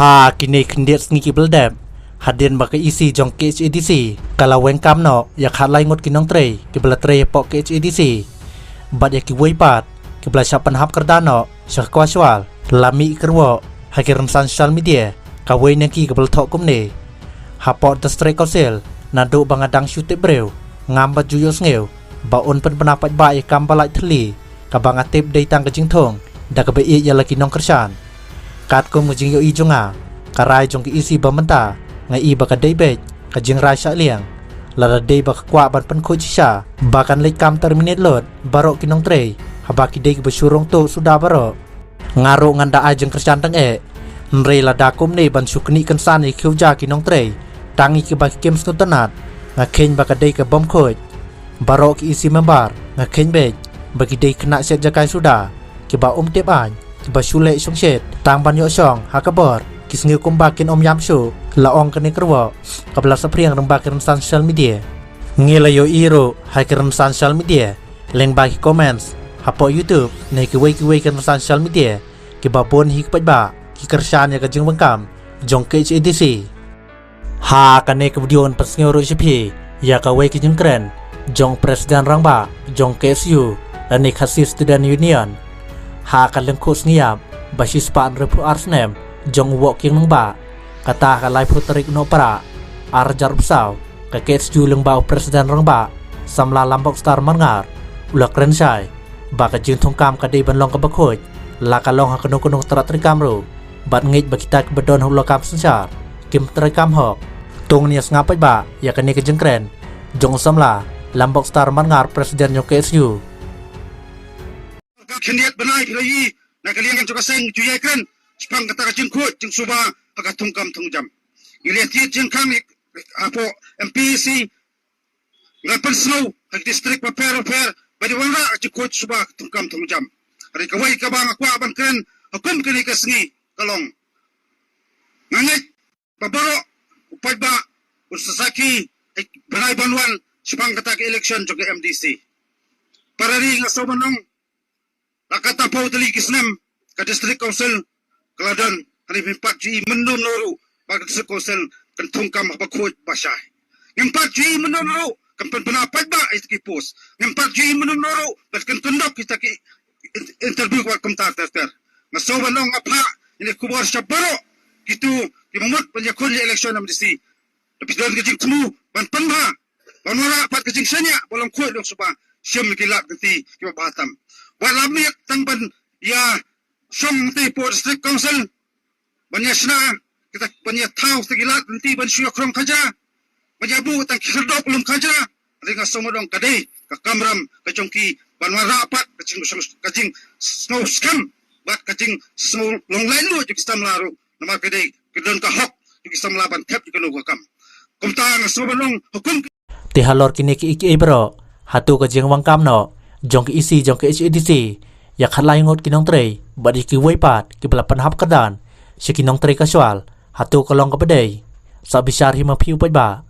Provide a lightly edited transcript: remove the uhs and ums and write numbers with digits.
Ha kini kendiat sengi kibel dam hadian baka isi jong KHADC kalau wengkam no yak halai ngot kinong tre kibel tre pok KHADC bat yak kiwei pat kibel siapan hap kerdano syak kwaswal lami kerwo hakiran social media kawai naki kibel tok kumne hapot district council nado bangadang syute brew ngambat juyo ngeu baon pen penapat baik kambalai thli kabang atip dei tang kejing thong da kabe i ya laki nong kersan kat ko mujing yo i jonga karai jong ki isi bamenta ngai i baka dei bej kajing rai sha liang lada dei baka kwa ban pen kho chisha bakan lek kam terminate lot barok kinong tre habaki dei ki besurong to sudah baro ngaro nganda ajeng kersan tang e nrei lada kum ne ban sukni kan san i kheuja kinong tre tangi ki baki kem skutanat ngakhen baka dei ka bom khoj barok ki isi membar ngakhen bej bagi dei kena set jakai sudah kiba tep an kiba sule songset tang ban yo song hakabor kisngi kumbakin yam shu laong kene kerwo kabla sapriang rembakin social media ngila yo iro hakiran social media leng bagi comments hapo YouTube nei kiwei kan social media kiba pon hik pajba ki kersan ya kajing bangkam jong KHADC ha kane ke video pas ngoro sipi ya kawei kijing keren jong presiden rangba jong KSU dan khasi student union ha kaleng khos ngiap basis pan repu arsnem jong walking nangba kata kalai putrik no para arjar besau ka KSU lengbau presiden rangba samla lambok star mangar ulak rensai baka jing thongkam ka dei banlong ka bakhoj la kalong ha kanu teratrikam ro bat ngej bakita ke bedon hulakam sensar kim trakam hok tung nias ngapai ba ya kani ke jengkren jong samla lambok star mangar presiden jong KSU kendiat benai lagi nak kalian kan coba seng juyai kan sepang kata kacing kuat jeng suba pakai tungkam tungjam ngelihat dia jeng kami apa MPC ngapan snow hak distrik paper bagi wala kacing kuat suba tungkam tungjam hari kawai kabang aku aban kan hukum kini kesengi kalong ngangit pabaro upay ba usasaki benai banwan sepang kata ke election juga MDC para ring asobanong Lakata pau tali kisnam ka district council Keladon hari 4 Jui menun noru ba district council kan tungkam ba khoj basah ngem 4 Jui menun noru kan penapat ba itu pos ngem 4 Jui menun noru kan tundok kita ki interview wa komtar ter ngaso banong apa ini kubar sabaro gitu dimut penjakul election MDC tapi don kejing temu ban penha banora pat kejing senya bolong khoj dok suba syam kilat nanti ki batam walami tangban ya song te po district council banyak sna kita banyak tahu segilat nanti ban syuk krong kaja banyabu tang kirdok belum kaja ringa somodong kadai ka kamram ka jongki ban warapat kajing snow scam bat kajing snow long lain lujuk istam laru nama kadai kedon ka hokjuk istam laban tepjuk no kam kumta somodong hukum tihalor kini ki iki bro hatu kajing wangkam no jong ki isi jong KHADC yak halai ngot kinong tre badi ki weipat ki belapan hap kedan si kinong tre kasual hatu kolong ke bedai sa bisar hima piu pajba